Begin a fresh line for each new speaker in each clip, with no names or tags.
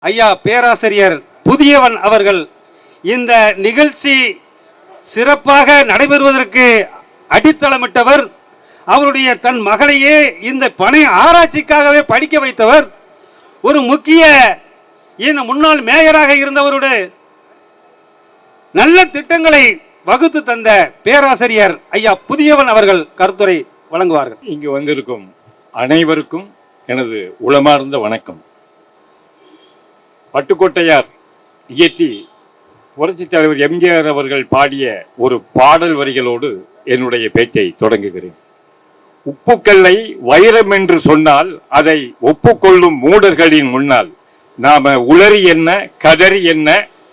ஐயா பேராசிரியர் புதியவன் அவர்கள் இந்த நிகழ்ச்சி சிறப்பாக நடைபெறுவதற்கு அடித்தளமிட்டவர். அவருடைய தன் மகளையே இந்த பனை ஆராய்ச்சிக்காகவே படிக்க வைத்தவர். ஒரு முக்கிய இந்த முன்னாள் மேயராக இருந்தவருடைய நல்ல திட்டங்களை வகுத்து தந்த பேராசிரியர் ஐயா புதியவன் அவர்கள் கருத்துரை வழங்குவார்கள்.
இங்கு வந்திருக்கும் அனைவருக்கும் எனது உளமார்ந்த வணக்கம். பட்டுக்கோட்டையார் இயற்றி புரட்சித் தலைவர் எம்ஜிஆர் அவர்கள் பாடிய ஒரு பாடல் வரிகளோடு என்னுடைய பேச்சை தொடங்குகிறேன். உப்புக்கல்லை வைரம் என்று சொன்னால் அதை ஒப்புக்கொள்ளும் மூடர்களின் முன்னால் நாம உளறி என்ன கதறி என்ன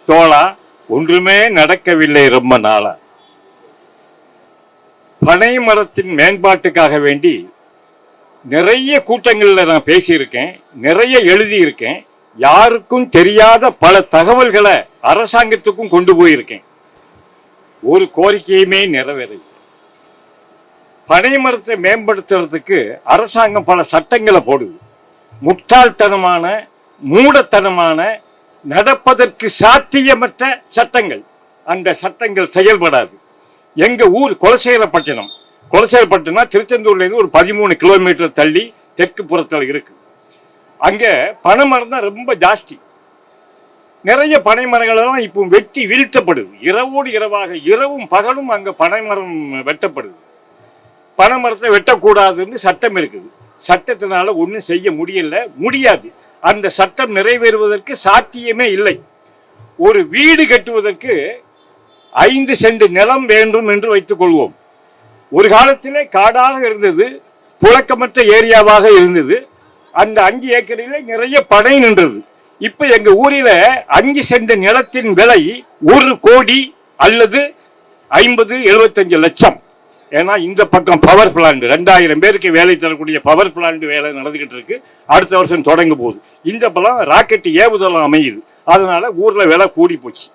தோளா, ஒன்றுமே நடக்கவில்லை ரொம்ப நாளா. பனை மரத்தின் மேம்பாட்டுக்காக வேண்டி நிறைய கூட்டங்களில் நான் பேசியிருக்கேன், நிறைய எழுதியிருக்கேன். யாருக்கும் தெரியாத பல தகவல்களை அரசாங்கத்துக்கும் கொண்டு போயிருக்கேன். ஒரு கோரிக்கையுமே நிறைவேறவில்லை. பனை மரத்தை மேம்படுத்துறதுக்கு அரசாங்கம் பல சட்டங்களை போடுது. முட்டாள்தனமான மூடத்தனமான நடப்பதற்கு சாத்தியமற்ற சட்டங்கள். அந்த சட்டங்கள் செயல்படாது. எங்க ஊர் குலசேகரப்பட்டினம் திருச்செந்தூர்லேருந்து ஒரு 13 கிலோமீட்டர் தள்ளி தெற்கு புறத்தில் இருக்கு. அங்க பனை மரம் தான் ரொம்ப ஜாஸ்தி. நிறைய பனை மரங்கள் எல்லாம் இப்போ வெட்டி வீழ்த்தப்படுது. இரவோடு இரவாக, இரவும் பகலும் அங்க பனை மரம் வெட்டப்படுது. பனை மரத்தை வெட்டக்கூடாதுன்னு சட்டம் இருக்குது. சட்டத்தினால ஒன்றும் செய்ய முடியாது. அந்த சட்டம் நிறைவேறுவதற்கு சாத்தியமே இல்லை. ஒரு வீடு கட்டுவதற்கு 5 சென்ட் நிலம் வேண்டும் என்று வைத்துக் கொள்வோம். ஒரு காலத்திலே காடாக இருந்தது, புழக்கமற்ற ஏரியாவாக இருந்தது. அந்த 5 ஏக்கரிலே நிறைய பனை நின்றது. இப்ப எங்க ஊரில 5 சென்ட் நிலத்தின் விலை 1 கோடி அல்லது 50-75 லட்சம். ஏன்னா இந்த பக்கம் பவர் பிளான்ட் 2000 பேருக்கு வேலை தரக்கூடிய பவர் பிளான்ட் வேலை நடந்துகிட்டு இருக்கு. அடுத்த வருஷம் தொடங்க போகுது. இந்த பலம் ராக்கெட் ஏவுதளம் அமையுது. அதனால ஊர்ல விலை கூடி போச்சு.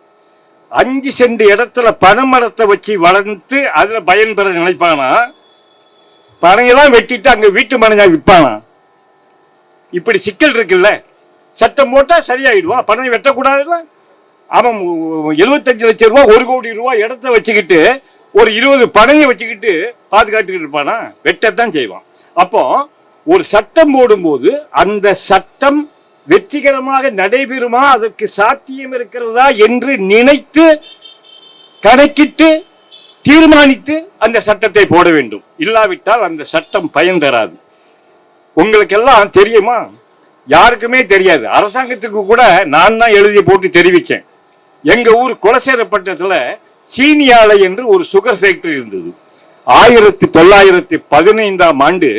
5 சென்ட் இடத்துல பனைமரத்தை வச்சு வளர்ந்து அதுல பயன்பெற நினைப்பானா? பனையெல்லாம் வெட்டிட்டு அங்க வீட்டு மனையா விற்பானா? இப்படி சிக்கல் இருக்குல்ல. சட்டம் போட்டா சரியாயிடுவான். பனை வெட்டக்கூடாதுல்ல. அவன் 75 லட்சம் ரூபாய் 1 கோடி ரூபாய் இடத்த வச்சுக்கிட்டு ஒரு 20 பனையை வச்சுக்கிட்டு பாதுகாத்துக்கிட்டு இருப்பானா? வெட்டத்தான் செய்வான். அப்போ ஒரு சட்டம் போடும்போது அந்த சட்டம் வெற்றிகரமாக நடைபெறுமா, அதற்கு சாத்தியம் இருக்கிறதா என்று நினைத்து கணக்கிட்டு தீர்மானித்து அந்த சட்டத்தை போட வேண்டும். இல்லாவிட்டால் அந்த சட்டம் பயன் தராது. உங்களுக்கெல்லாம் தெரியுமா? யாருக்குமே தெரியாது. அரசாங்கத்துக்கு கூட நான் தான் எழுதி போட்டு தெரிவிச்சேன். எங்க ஊர் குலசேகரப்பட்டினத்துல சீனி ஆலை என்று ஒரு சுகர் ஃபேக்டரி இருந்தது. 1915ஆம் ஆண்டு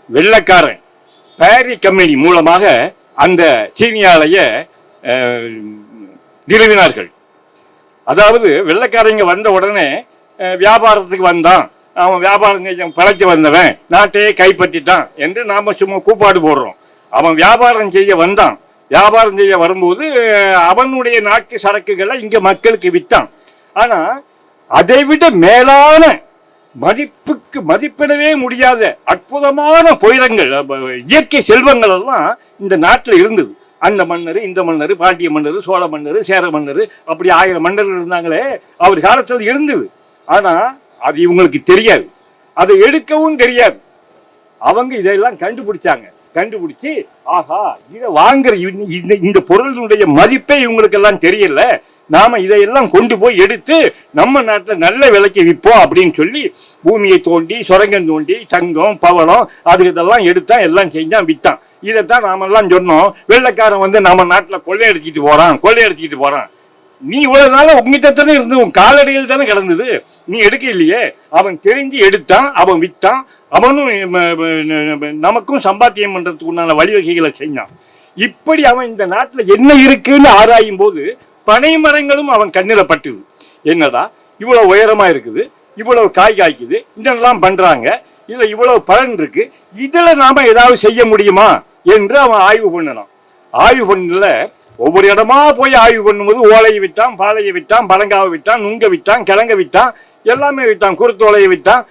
வெள்ளக்காரன் பேரி கம்பெனி மூலமாக அந்த சீனி ஆலையை நிறுவினார்கள். அதாவது வெள்ளக்காரங்க வந்த உடனே வியாபாரத்துக்கு வந்தான், அவன் வியாபாரம் பழச்சி வந்தவன், நாட்டையே கைப்பற்றிட்டான் என்று நாம சும்மா கூப்பாடு போடுறோம். அவன் வியாபாரம் செய்ய வந்தான். வியாபாரம் செய்ய வரும்போது அவனுடைய நாட்டு சரக்குகளை இங்க மக்களுக்கு விற்றான். ஆனா அதை விட மேலான மதிப்புக்கு மதிப்பிடவே முடியாத அற்புதமான பொய்ரங்கள், இயற்கை செல்வங்கள் எல்லாம் இந்த நாட்டில் இருந்தது. அந்த மன்னர், இந்த மன்னர், பாண்டிய மன்னர், சோழ மன்னர், சேர மன்னர், அப்படி 1000 மன்னர்கள் இருந்தாங்களே, அவர் காலத்தில் இருந்தது. ஆனா அது இவங்களுக்கு தெரியாது, அதை எடுக்கவும் தெரியாது. அவங்க இதெல்லாம் கண்டுபிடிச்சாங்க. கண்டுபிடிச்சு ஆஹா, இதை வாங்குற இந்த பொருளுடைய மதிப்பே இவங்களுக்கு எல்லாம் தெரியல, நாம இதையெல்லாம் கொண்டு போய் எடுத்து நம்ம நாட்டில் நல்ல விலைக்கு விற்போம் அப்படின்னு சொல்லி பூமியை தோண்டி சுரங்கம் தோண்டி தங்கம் பவளம் அது இதெல்லாம் எடுத்தான், எல்லாம் செஞ்சான், விற்றான். இதைத்தான் நாமெல்லாம் சொன்னோம். வெள்ளைக்காரன் வந்து நம்ம நாட்டில் கொள்ளையடிச்சிட்டு போறான். நீ இவ்வளவு நாள உங்ககிட்ட தானே இருந்து, உன் காலடியில் தானே கிடந்தது, நீ எடுக்க இல்லையே. அவன் தெரிஞ்சு எடுத்தான், அவன் விற்றான். அவனும் நமக்கும் சம்பாத்தியம் பண்றதுக்கு உண்டான வழிவகைகளை செஞ்சான். இப்படி அவன் இந்த நாட்டில் என்ன இருக்குன்னு ஆராயும் போது பனை மரங்களும் அவன் கண்ணில் பட்டுது. என்னடா இவ்வளவு உயரமா இருக்குது, இவ்வளவு காய் காய்க்குது, இதெல்லாம் பண்றாங்க, இதுல இவ்வளவு பலன் இருக்கு, இதுல நாம ஏதாவது செய்ய முடியுமா என்று அவன் ஆய்வு பண்ணனான். ஆய்வு பண்ணல ஒவ்வொரு இடமா போய் ஆய்வு பண்ணும்போது ஓலையை விட்டான், பாலையை விட்டான், பழங்காவை விட்டான், நுங்க விட்டான், கிழங்க விட்டான், எல்லாமே விட்டான், குருத்தோலையை விட்டான்,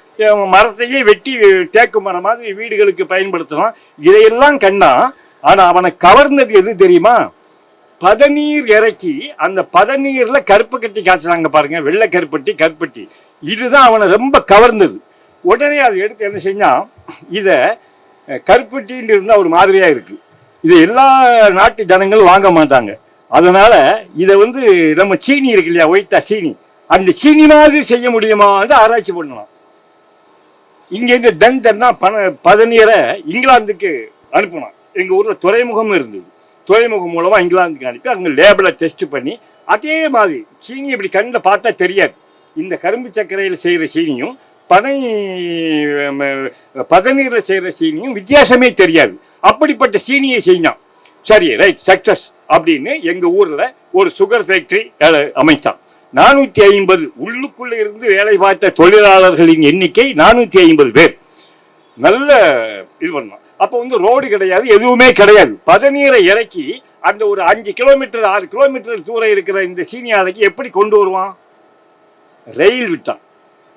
மரத்தையே வெட்டி தேக்கு மரம் மாதிரி வீடுகளுக்கு பயன்படுத்தலாம். இதையெல்லாம் கண்டா. ஆனா அவனை கவர்ந்தது எது தெரியுமா? பதநீர் இறக்கி அந்த பதநீர்ல கருப்பு கட்டி காய்ச்சினாங்க பாருங்க, வெள்ளை கருப்பட்டி கருப்பட்டி. இதுதான் அவனை ரொம்ப கவர்ந்தது. உடனே அதை எடுத்து என்ன செஞ்சா, இத கருப்பட்டின்னு இருந்தா ஒரு மாதிரியா இருக்கு, இதை எல்லா நாட்டு ஜனங்களும் வாங்க மாட்டாங்க, அதனால இதை நம்ம சீனி இருக்கு இல்லையா, ஒயிட்டா சீனி, அந்த சீனி மாதிரி செய்ய முடியுமா ஆராய்ச்சி பண்ணலாம். இங்க இருந்து டன்டன்னா பதநீரை இங்கிலாந்துக்கு அனுப்பணும். எங்க ஊர்ல துறைமுகம் இருந்தது, துறைமுகம் மூலமா இங்கிலாந்துக்கு அனுப்பி அங்க லேபிளை டெஸ்ட் பண்ணி அதே மாதிரி சீனி இப்படி கண்ணில் பார்த்தா தெரியாது. இந்த கரும்பு சர்க்கரையில் செய்யற சீனியும் பதநீரில் செய்யற சீனியும் வித்தியாசமே தெரியாது. அப்படிப்பட்ட சீனியை செய்யணும். சரி, ரைட், சக்சஸ் அப்படின்னு எங்க ஊர்ல ஒரு சுகர் ஃபேக்டரி அமைத்தான். 450 உள்ளுக்குள்ள இருந்து வேலை பார்த்த தொழிலாளர்களின் எண்ணிக்கை 450 பேர். நல்ல இது பண்ணோம். அப்ப ரோடு கிடையாது, எதுவுமே கிடையாது. பதநீரை இறக்கி அந்த ஒரு 5 கிலோமீட்டர் 6 கிலோமீட்டர் தூரம் இருக்கிற இந்த சீனி ஆலைக்கு எப்படி கொண்டு வருவான்? ரயில் விட்டான்.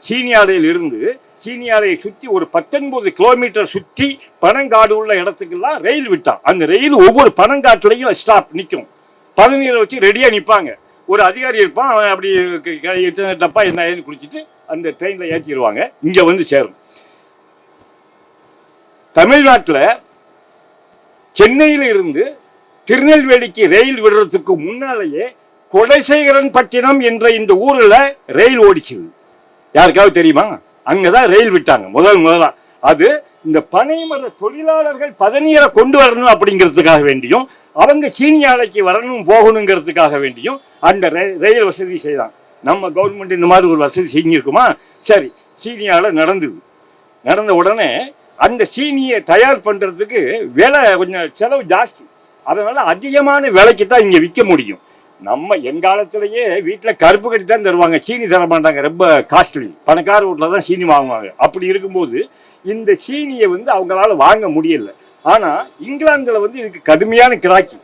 சீனி ஆலையில் இருந்து சீனி ஆலையை சுற்றி ஒரு 19 கிலோமீட்டர் சுற்றி பனங்காடு உள்ள இடத்துக்கெல்லாம் ரயில் விட்டான். அந்த ரயில் ஒவ்வொரு பனங்காட்டுலையும் ஸ்டாப் நிற்கும். பதநீரை வச்சு ரெடியா நிற்பாங்க. ஒரு அதிகாரி இருப்பான், அவன் அப்படி டப்பா என்ன குடிச்சிட்டு அந்த ட்ரெயின்ல ஏற்றிடுவாங்க, இங்க சேரும். தமிழ்நாட்டில் சென்னையில இருந்து திருநெல்வேலிக்கு ரயில் விடுறதுக்கு முன்னாலேயே கொடைசேகரன் பட்டினம் என்ற இந்த ஊர்ல ரயில் ஓடிச்சுது. யாருக்காவது தெரியுமா? அங்கதான் ரயில் விட்டாங்க முதலா. அது இந்த பனைமர தொழிலாளர்கள் பதநீரை கொண்டு வரணும் அப்படிங்கிறதுக்காக வேண்டியும், அவங்க சீனி ஆலைக்கு வரணும் போகணுங்கிறதுக்காக வேண்டியும் அந்த ரயில் வசதி செய்தான். நம்ம கவர்மெண்ட் இந்த மாதிரி ஒரு வசதி செஞ்சிருக்குமா? சரி, சீனி ஆலை நடந்தது. நடந்த உடனே அந்த சீனியை தயார் பண்றதுக்கு விலை கொஞ்சம் செலவு ஜாஸ்தி, அதனால அதிகமான விலைக்கு தான் இங்க விற்க முடியும். நம்ம எங்காலத்திலேயே வீட்டுல கருப்பு கட்டி தான் தருவாங்க, சீனி தர மாட்டாங்க, ரொம்ப காஸ்ட்லி. பணக்கார வீட்டுல தான் சீனி வாங்குவாங்க. அப்படி இருக்கும்போது இந்த சீனியை அவங்களால வாங்க முடியல. ஆனா இங்கிலாந்துல இதுக்கு கடுமையான கிராக்கி,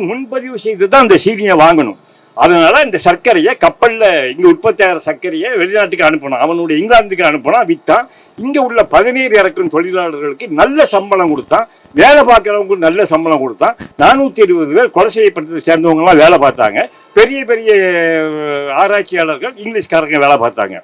முன்பதிவு செய்து தான் அந்த சீனியை வாங்கணும். அதனால இந்த சர்க்கரையை கப்பல்ல இங்க உற்பத்தி ஆகிற சர்க்கரையை வெளிநாட்டுக்கு அனுப்பணும். அவனுடைய இங்கிலாந்துக்கு அனுப்பணும், வித்தான். இங்க உள்ள பதநீர் இறக்கும் தொழிலாளர்களுக்கு நல்ல சம்பளம் கொடுத்தான், வேலை பார்க்கிறவங்களுக்கு நல்ல சம்பளம் கொடுத்தான். 420 பேர் கொலை செய்யப்பட்டதை சேர்ந்தவங்க எல்லாம் வேலை பார்த்தாங்க. பெரிய பெரிய ஆராய்ச்சியாளர்கள் இங்கிலீஷ்காரங்க வேலை பார்த்தாங்க.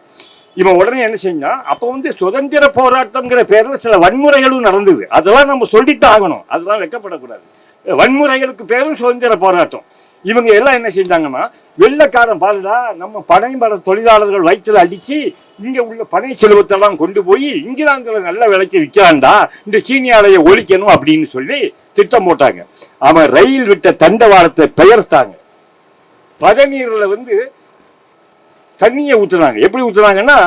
இவன் உடனே என்ன செஞ்சான், அப்ப சுதந்திர போராட்டம்ங்கிற பேர்ல சில வன்முறைகளும் நடந்தது. அதெல்லாம் நம்ம சொல்லித்தான் ஆகணும், அதெல்லாம் வெட்கப்படக்கூடாது. வன்முறைகளுக்கு பேரும் சுதந்திர போராட்டம். இவங்க எல்லாம் என்ன செஞ்சாங்கன்னா, வெள்ளைக்காரன் பாருடா நம்ம பனைமர தொழிலாளர்கள் வயிற்றுல அடிச்சு இங்க உள்ள பனை செல்வத்தெல்லாம் கொண்டு போய் இங்கிலாந்துல நல்ல விலைக்கு விற்கிறான்டா, இந்த சீனி ஆலையை ஒழிக்கணும் அப்படின்னு சொல்லி திட்டம் போட்டாங்க. அவன் ரயில் விட்ட தண்டவாளத்தை பெயர்த்தாங்க. பதநீர்ல தண்ணியை ஊத்துனாங்க. எப்படி ஊத்துனாங்கன்னா,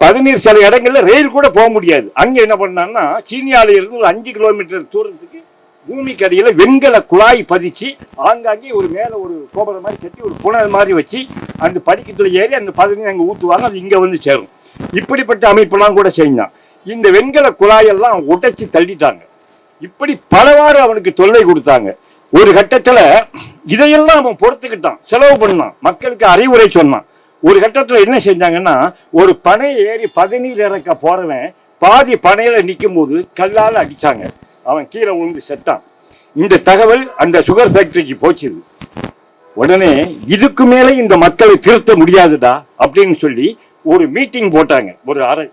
பதநீர் சில இடங்கள்ல ரயில் கூட போக முடியாது. அங்க என்ன பண்ணாங்கன்னா, சீனி ஆலையிலிருந்து ஒரு 5 கிலோமீட்டர் தூரத்துக்கு பூமிக்கு அடியில வெண்கல குழாய் பதிச்சு ஆங்காங்கே ஒரு மேல ஒரு கோபுரம் மாதிரி கட்டி ஒரு புனல் மாதிரி வச்சு அந்த படிக்கத்துல ஏறி அந்த பதநீர் அங்க ஊத்துவாங்க, அது இங்க சேரும். இப்படிப்பட்ட அமைப்பெல்லாம் கூட செஞ்சான். இந்த வெண்கல குழாயெல்லாம் உடைச்சு தள்ளிட்டாங்க. இப்படி பலவாறு அவனுக்கு தொல்லை கொடுத்தாங்க. ஒரு கட்டத்துல இதையெல்லாம் அவன் பொறுத்துக்கிட்டான், செலவு பண்ணான், மக்களுக்கு அறிவுரை சொன்னான். ஒரு கட்டத்துல என்ன செஞ்சாங்கன்னா, ஒரு பனை ஏறி பதநீர் இறக்க போறவன் பாதி பனையில நிற்கும் போது கல்லால அடிச்சாங்க. அவன் கீழே விழுந்து செத்தான். இந்த தகவல் அந்த சுகர் ஃபேக்டரிக்கு போச்சுது. உடனே இதுக்கு மேலே இந்த மக்களை திருத்த முடியாதுடா அப்படின்னு சொல்லி ஒரு மீட்டிங் போட்டாங்க. ஒரு அறை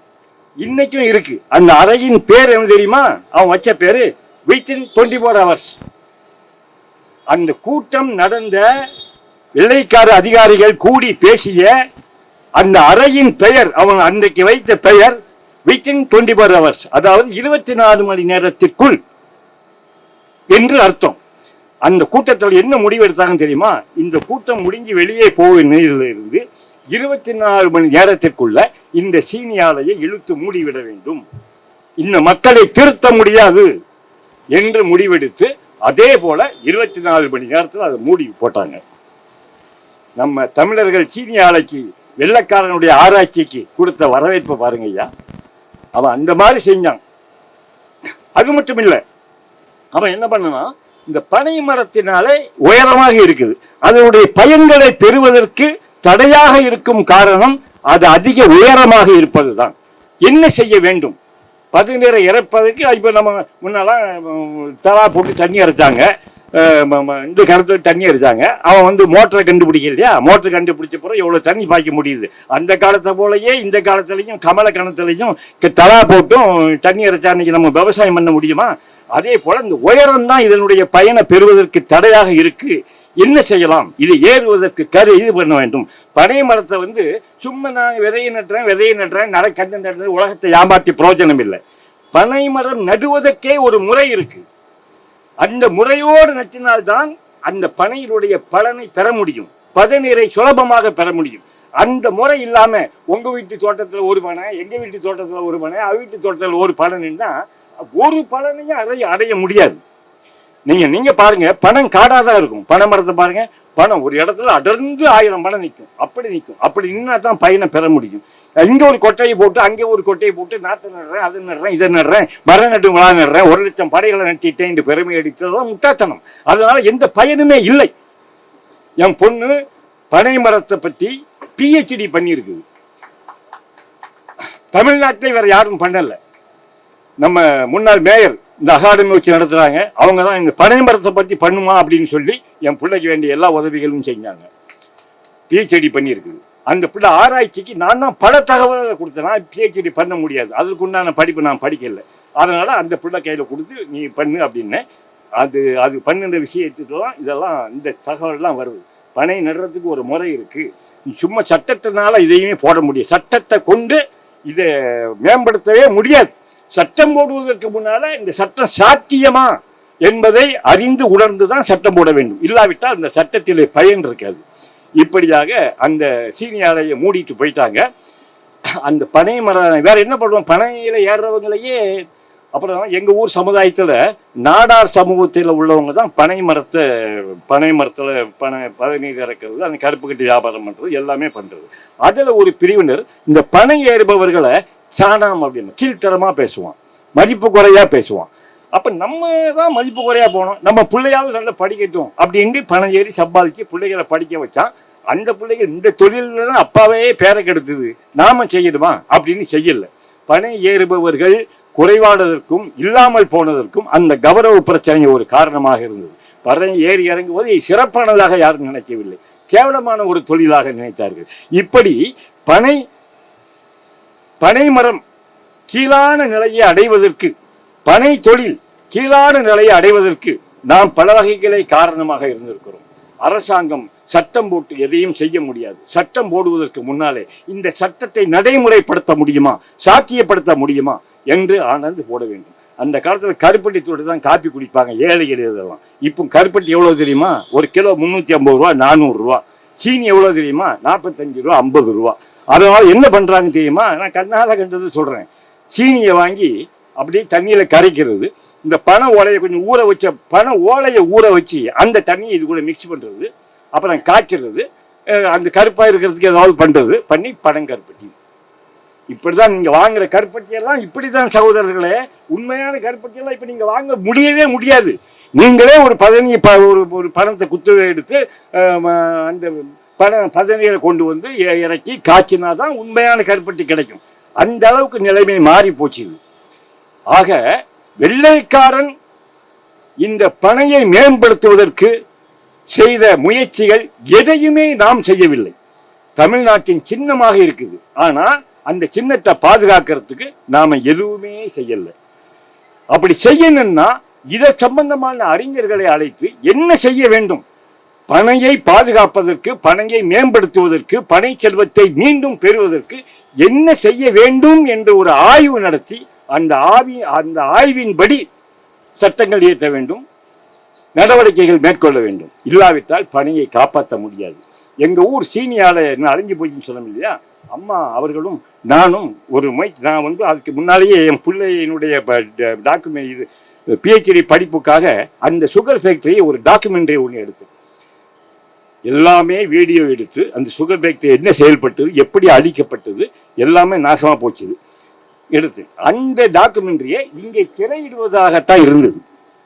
இன்னைக்கும் இருக்கு. அந்த அறையின் பேர் என்ன தெரியுமா? அவன் வச்ச பேரு வித்தின் 24 hours. அந்த கூட்டம் நடந்த வெள்ளைக்கார அதிகாரிகள் கூடி பேசிய அந்த அறையின் பெயர், அவன் அன்றைக்கு வைத்த பெயர் வித்தின் 24 hours, அதாவது 24 மணி நேரத்திற்குள் என்று அர்த்தம். அந்த கூட்டத்தில் என்ன முடிவு எடுத்தாங்கன்னு தெரியுமா? இந்த கூட்டம் முடிஞ்சு வெளியே போக நிலையில இருந்து 24 மணி நேரத்திற்குள்ள இந்த சீனி ஆலையை இழுத்து மூடிவிட வேண்டும், இந்த மக்களை திருத்த முடியாது என்று முடிவெடுத்து அதே போல 24 மணி நேரத்தில் அதை மூடி போட்டாங்க. நம்ம தமிழர்கள் சீனி ஆலைக்கு வெள்ளைக்காரனுடைய ஆராய்ச்சிக்கு கொடுத்த வரவேற்பு பாருங்க ஐயா. அவன் அந்த மாதிரி செஞ்சான். அது மட்டும் இல்லை, அவன் என்ன பண்ணனா, இந்த பனை மரத்தினாலே உயரமாக இருக்குது, அதனுடைய பயன்களை பெறுவதற்கு தடையாக இருக்கும் காரணம் அது அதிக உயரமாக இருப்பதுதான். என்ன செய்ய வேண்டும்? பதநீரை இறப்பதற்கு இப்ப நம்ம முன்னெல்லாம் தலா போட்டு தண்ணி இறைச்சாங்க. இந்த கிணத்துல தண்ணி அடிச்சாங்க. அவன் வந்து மோட்டரை கண்டுபிடிக்க இல்லையா, மோட்டர் கண்டுபிடிச்ச பிறகு எவ்வளவு தண்ணி பாய்க்க முடியுது. அந்த காலத்தை போலயே இந்த காலத்திலையும் கமல கிணத்துலையும் தலா போட்டும் தண்ணி அரைச்சா இன்னைக்கு நம்ம விவசாயம் பண்ண முடியுமா? அதே போல இந்த உயரம் தான் இதனுடைய பயனை பெறுவதற்கு தடையாக இருக்கு. என்ன செய்யலாம்? இது ஏறுவதற்கு இது பண்ண வேண்டும். பனை மரத்தை வந்து சும்மா நான் விதையை நட்டுறேன் கண்டு நடுறது உலகத்தை ஏமாற்றி பிரயோஜனம் இல்லை. பனை மரம் நடுவதற்கே ஒரு முறை இருக்கு. அந்த முறையோடு நட்டினால்தான் அந்த பனையினுடைய பலனை பெற முடியும், பதநீரை சுலபமாக பெற முடியும். அந்த முறை இல்லாம உங்க வீட்டு தோட்டத்தில் ஒரு பனை, எங்க வீட்டு தோட்டத்தில் ஒரு பனை, அவ வீட்டு தோட்டத்தில் ஒரு பலன்னா ஒரு பலனையும் அடைய முடியாது. நீங்க பாருங்க, பணம் காடாதான் இருக்கும். பனை மரத்தை பாருங்க, பணம் ஒரு இடத்துல அடர்ந்து 1000 பணம் நிற்கும். அப்படி நின்னா தான் பயனை பெற முடியும். இங்க ஒரு கொட்டையை போட்டு அங்கே ஒரு கொட்டையை போட்டு நாற்று நடுறேன், அதை நடுறேன், இதை நடுறேன், மரம் நட்டு விழா நடுறேன், 1,00,000 படைகளை நட்டிட்டேன் என்று பெருமை அடித்ததுதான் முட்டாத்தனம். அதனால எந்த பயனுமே இல்லை. என் பொண்ணு பனை மரத்தை பத்தி PhD பண்ணியிருக்குது. தமிழ்நாட்டில் வேற யாரும் பண்ணல. நம்ம முன்னாள் மேயர் இந்த அகாடமி வச்சு நடத்துறாங்க. அவங்க தான் இந்த பனை மரத்தை பத்தி பண்ணுமா அப்படின்னு சொல்லி என் பிள்ளைக்கு வேண்டிய எல்லா உதவிகளும் செஞ்சாங்க. PhD பண்ணியிருக்குது. அந்த பிள்ளை ஆராய்ச்சிக்கு நான் தான் பல தகவல்களை கொடுத்தேன். PhD பண்ண முடியாது, அதுக்கு உண்டான படிப்பு நான் படிக்கல. அதனால அந்த பிள்ளை கையில கொடுத்து நீ பண்ணு அப்படின்னு அது பண்ணுற விஷயத்துலாம் இதெல்லாம் இந்த தகவல்லாம் வருது. பனை நடுறதுக்கு ஒரு முறை இருக்கு. சும்மா சட்டத்தினால இதையுமே போட முடியும். சட்டத்தை கொண்டு இதை மேம்படுத்தவே முடியாது. சட்டம் போடுவதற்கு முன்னால இந்த சட்டம் சாத்தியமா என்பதை அறிந்து உணர்ந்துதான் சட்டம் போட வேண்டும். இல்லாவிட்டால் அந்த சட்டத்திலே பயன் இருக்காது. இப்படியாக அந்த சீனியாரையை மூடிட்டு போயிட்டாங்க. அந்த பனை மரம் வேற என்ன பண்ணுவோம், பனையில ஏறுறவங்களையே. அப்புறம் எங்க ஊர் சமுதாயத்துல நாடார் சமூகத்தில் உள்ளவங்க தான் பனை மரத்துல பதநீர் இறக்கிறது, அந்த கருப்பு கட்டி வியாபாரம் பண்றது எல்லாமே பண்றது. அதுல ஒரு பிரிவினர் இந்த பனை ஏறுபவர்களை சாணம் அப்படின்னு கீழ்த்தரமா பேசுவான், மதிப்பு குறையா பேசுவான். அப்ப நம்ம தான் மதிப்பு குறையா போனோம். நம்ம பிள்ளையாவது நல்லா படிக்கட்டும் அப்படின்னு பணம் ஏறி சம்பாதிச்சு பிள்ளைகளை படிக்க வச்சான். அந்த பிள்ளைகள் இந்த தொழில தான் அப்பாவே பேரை கெடுத்தது, நாம செய்யணுமா அப்படின்னு செய்யல. பனை ஏறுபவர்கள் குறைவானதற்கும் இல்லாமல் போனதற்கும் அந்த கௌரவ பிரச்சனை ஒரு காரணமாக இருந்தது. பனை ஏறி இறங்குவது சிறப்பானதாக யாரும் நினைக்கவில்லை, கேவலமான ஒரு தொழிலாக நினைத்தார்கள். இப்படி பனை மரம் கீழான நிலையை அடைவதற்கு, பனை தொழில் கீழான நிலையை அடைவதற்கு நாம் பல வகைகளை காரணமாக இருந்திருக்கிறோம். அரசாங்கம் சட்டம் போட்டு எதையும் செய்ய முடியாது. சட்டம் போடுவதற்கு முன்னாலே இந்த சட்டத்தை நடைமுறைப்படுத்த முடியுமா, சாத்தியப்படுத்த முடியுமா என்று ஆனந்து போட வேண்டும். அந்த காலத்துல கருப்பட்டி தோட்டு தான் காப்பி குடிப்பாங்க ஏழைகள். இதெல்லாம் இப்போ கருப்பட்டி எவ்வளவு தெரியுமா? ஒரு கிலோ 350 ரூபா, 400 ரூபா. சீனி எவ்வளவு தெரியுமா? 45 ரூபா, 50 ரூபா. அதனால என்ன பண்றாங்க தெரியுமா? நான் கண்ணால கண்டது சொல்றேன். சீனியை வாங்கி அப்படியே தண்ணியில கரைக்கிறது, இந்த பனை ஓலையை கொஞ்சம் ஊற வச்ச பனை ஓலையை ஊற வச்சு அந்த தண்ணியை இது கூட மிக்ஸ் பண்றது, அப்புறம் காய்ச்சறது, அந்த கருப்பா இருக்கிறதுக்கு ஏதாவது பண்றது, பண்ணி பனங்கருப்பட்டி. இப்படிதான் நீங்க வாங்குற கருப்பட்டி எல்லாம் இப்படிதான் சகோதரர்களே. உண்மையான கருப்பட்டி எல்லாம் இப்ப நீங்க வாங்க முடியவே முடியாது. நீங்களே ஒரு பணத்தை குத்து எடுத்து அந்த பதநீரை கொண்டு வந்து இறக்கி காய்ச்சினாதான் உண்மையான கருப்பட்டி கிடைக்கும். அந்த அளவுக்கு நிலைமை மாறி போச்சு. ஆக வெள்ளைக்காரன் இந்த பனையை மேம்படுத்துவதற்கு செய்த முயற்சிகள் எதையுமே நாம் செய்யவில்லை. தமிழ்நாட்டின் சின்னமாக இருக்குது, ஆனா அந்த சின்னத்தை பாதுகாக்கிறதுக்கு நாம எதுவுமே செய்யல. அப்படி செய்யணும்னா இதை சம்பந்தமான அறிஞர்களை அழைத்து என்ன செய்ய வேண்டும், பனையை பாதுகாப்பதற்கு, பனையை மேம்படுத்துவதற்கு, பனை செல்வத்தை மீண்டும் பெறுவதற்கு என்ன செய்ய வேண்டும் என்று ஒரு ஆய்வு நடத்தி அந்த ஆய்வின்படி சட்டங்கள் இயற்ற வேண்டும், நடவடிக்கைகள் மேற்கொள்ள வேண்டும். இல்லாவிட்டால் பனையை காப்பாற்ற முடியாது. எங்க ஊர் சீனியால அழிஞ்சு போயின்னு சொல்ல இல்லையா, அம்மா அவர்களும் நானும் நான் வந்து அதுக்கு முன்னாலேயே என் பிள்ளையினுடைய டாக்குமெண்ட் PhD படிப்புக்காக அந்த சுகர் ஃபேக்டரியை ஒரு டாக்குமெண்ட்ரி ஒன்று எடுத்து எல்லாமே வீடியோ எடுத்து அந்த சுகர் ஃபேக்டரி என்ன செயல்பட்டது, எப்படி அழிக்கப்பட்டது, எல்லாமே நாசமா போச்சு எடுத்து அந்த டாக்குமெண்ட்ரியை இங்கே திரையிடுவதாகத்தான் இருந்தது.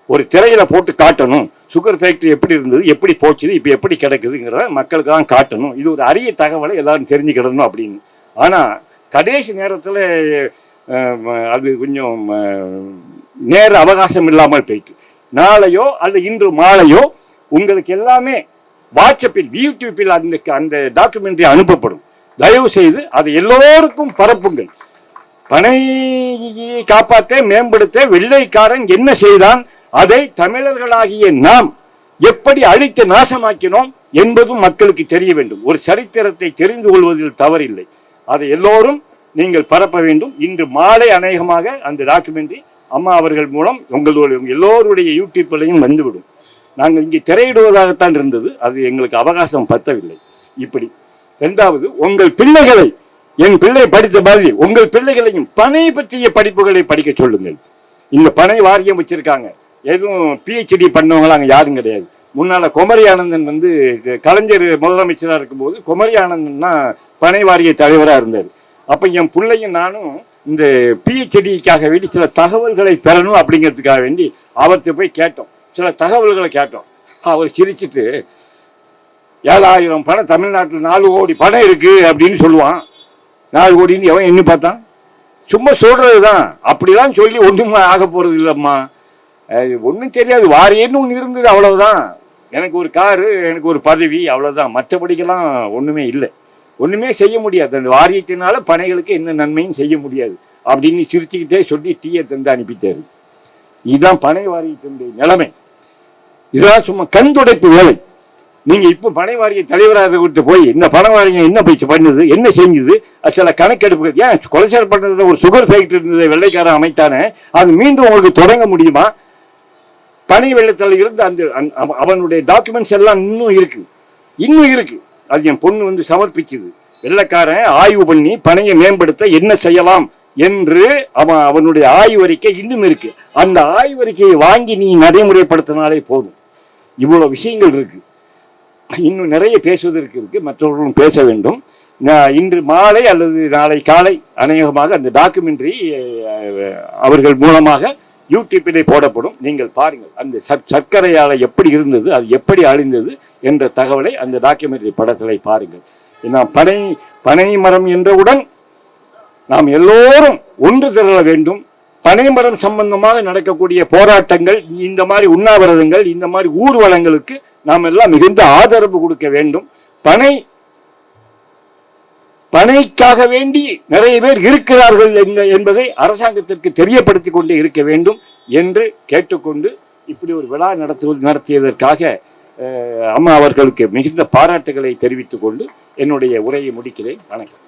ஒரு திரையில போட்டு காட்டணும், சுகர் ஃபேக்டரி எப்படி இருந்தது, எப்படி போச்சுது, இப்ப எப்படி கிடக்குதுங்கிறத மக்களுக்கு தான் காட்டணும். இது ஒரு அரிய தகவலை எல்லாரும் தெரிஞ்சுக்கிடணும் அப்படின்னு. ஆனா கடைசி நேரத்துல அது கொஞ்சம் நேர அவகாசம் இல்லாமல் போயிட்டு நாளையோ அல்லது இன்று மாலையோ உங்களுக்கு எல்லாமே வாட்ஸ்அப்பில் யூடியூப்பில் அந்த டாக்குமெண்ட்ரி அனுப்பப்படும். தயவு செய்து அதை எல்லோருக்கும் பரப்புங்கள். பனையை காப்பாற்ற மேம்படுத்த வெள்ளைக்காரன் என்ன செய்தான், அதை தமிழர்களாகிய நாம் எப்படி அழித்து நாசமாக்கினோம் என்பதும் மக்களுக்கு தெரிய வேண்டும். ஒரு சரித்திரத்தை தெரிந்து கொள்வதில் தவறில்லை. அதை எல்லோரும் நீங்கள் பரப்ப வேண்டும். இன்று மாலை அநேகமாக அந்த டாக்குமெண்ட்ரி அம்மா அவர்கள் மூலம் உங்களுடைய எல்லோருடைய யூடியூப்லையும் வந்துவிடும். நாங்கள் இங்கே திரையிடுவதாகத்தான் இருந்தது, அது எங்களுக்கு அவகாசம் பத்தவில்லை. இப்படி இரண்டாவது, உங்கள் பிள்ளைகளை, என் பிள்ளை படித்த மாதிரி உங்கள் பிள்ளைகளையும் பனை பற்றிய படிப்புகளை படிக்க சொல்லுங்கள். இந்த பனை வாரியம் வச்சிருக்காங்க, எதுவும் PhD பண்ணவங்களா அங்கே யாரும் கிடையாது. முன்னால குமரி ஆனந்தன் வந்து கலைஞர் முதலமைச்சராக இருக்கும்போது குமரி ஆனந்தன் தான் பனை வாரிய தலைவராக இருந்தார். அப்போ என் பிள்ளையும் நானும் இந்த PhDக்காக வேண்டி சில தகவல்களை பெறணும் அப்படிங்கிறதுக்காக வேண்டி அவர்கிட்ட போய் கேட்டோம், சில தகவல்களை கேட்டோம். அவர் சிரிச்சிட்டு 7000 பணம் தமிழ்நாட்டில் 4 கோடி பணம் இருக்கு அப்படின்னு சொல்லுவான். 4 கோடின்னு எவன் எண்ணி பார்த்தான்? சும்மா சொல்றது தான். அப்படிலாம் சொல்லி ஒன்றுமே ஆக போறது இல்லைம்மா, ஒன்றும் தெரியாது. வாரியன்னு ஒன்று இருந்தது, அவ்வளவுதான். எனக்கு ஒரு காரு, எனக்கு ஒரு பதவி, அவ்வளவுதான். மற்றபடிக்கெல்லாம் ஒண்ணுமே இல்லை, ஒண்ணுமே செய்ய முடியாது. அந்த வாரியத்தினால பனைகளுக்கு எந்த நன்மையும் செய்ய முடியாது அப்படின்னு சிரிச்சுக்கிட்டே சொல்லி டீயை தந்து அனுப்பிட்டாரு. இதுதான் பனை வாரியத்தினுடைய நிலைமை. இதெல்லாம் சும்மா கண் துடைப்பு வேலை. நீங்க இப்ப பனை வாரிய தலைவராக விட்டு போய் இந்த பனை வாரியம் என்ன பயிற்சி பண்ணுது, என்ன செஞ்சது, சில கணக்கெடுப்பு, ஏன் கொலைச்சல் பண்றதுல ஒரு சுகர் ஃபேக்டரி இருந்தது வெள்ளைக்காரன் அமைத்தானே, அது மீண்டும் உங்களுக்கு தொடங்க முடியுமா? பனை வெள்ளத்தில் இருந்து அந்த அவனுடைய டாக்குமெண்ட்ஸ் எல்லாம் இன்னும் இருக்கு. அது என் பொண்ணு வந்து சமர்ப்பிச்சது. வெள்ளைக்காரன் ஆய்வு பண்ணி பனையை மேம்படுத்த என்ன செய்யலாம் என்று அவனுடைய ஆய்வறிக்கை இன்னும் இருக்கு. அந்த ஆய்வறிக்கையை வாங்கி நீ நடைமுறைப்படுத்தினாலே போதும். இவ்வளவு விஷயங்கள் இருக்கு, இன்னும் நிறைய பேசுவதற்கு இருக்கு, மற்றவர்களும் பேச வேண்டும். இன்று மாலை அல்லது நாளை காலை அநேகமாக அந்த டாக்குமெண்ட்ரி அவர்கள் மூலமாக யூடியூப்பிலே போடப்படும். நீங்கள் பாருங்கள், அந்த சர்க்கரை ஆலை எப்படி இருந்தது, அது எப்படி அழிந்தது என்ற தகவலை அந்த டாக்குமெண்ட்ரி படத்திலே பாருங்கள். பனை மரம் என்றவுடன் நாம் எல்லோரும் ஒன்று திரள வேண்டும். பனை மரம் சம்பந்தமாக நடக்கக்கூடிய போராட்டங்கள், இந்த மாதிரி உண்ணாவிரதங்கள், இந்த மாதிரி ஊர்வலங்களுக்கு நாம் எல்லாம் மிகுந்த ஆதரவு கொடுக்க வேண்டும். பனைக்காக வேண்டி நிறைய பேர் இருக்கிறார்கள் என்பதை அரசாங்கத்திற்கு தெரியப்படுத்திக் கொண்டே இருக்க வேண்டும் என்று கேட்டுக்கொண்டு இப்படி ஒரு விழா நடத்தியதற்காக அம்மா அவர்களுக்கு மிகுந்த பாராட்டுகளை தெரிவித்துக் கொண்டு என்னுடைய உரையை முடிக்கிறேன். வணக்கம்.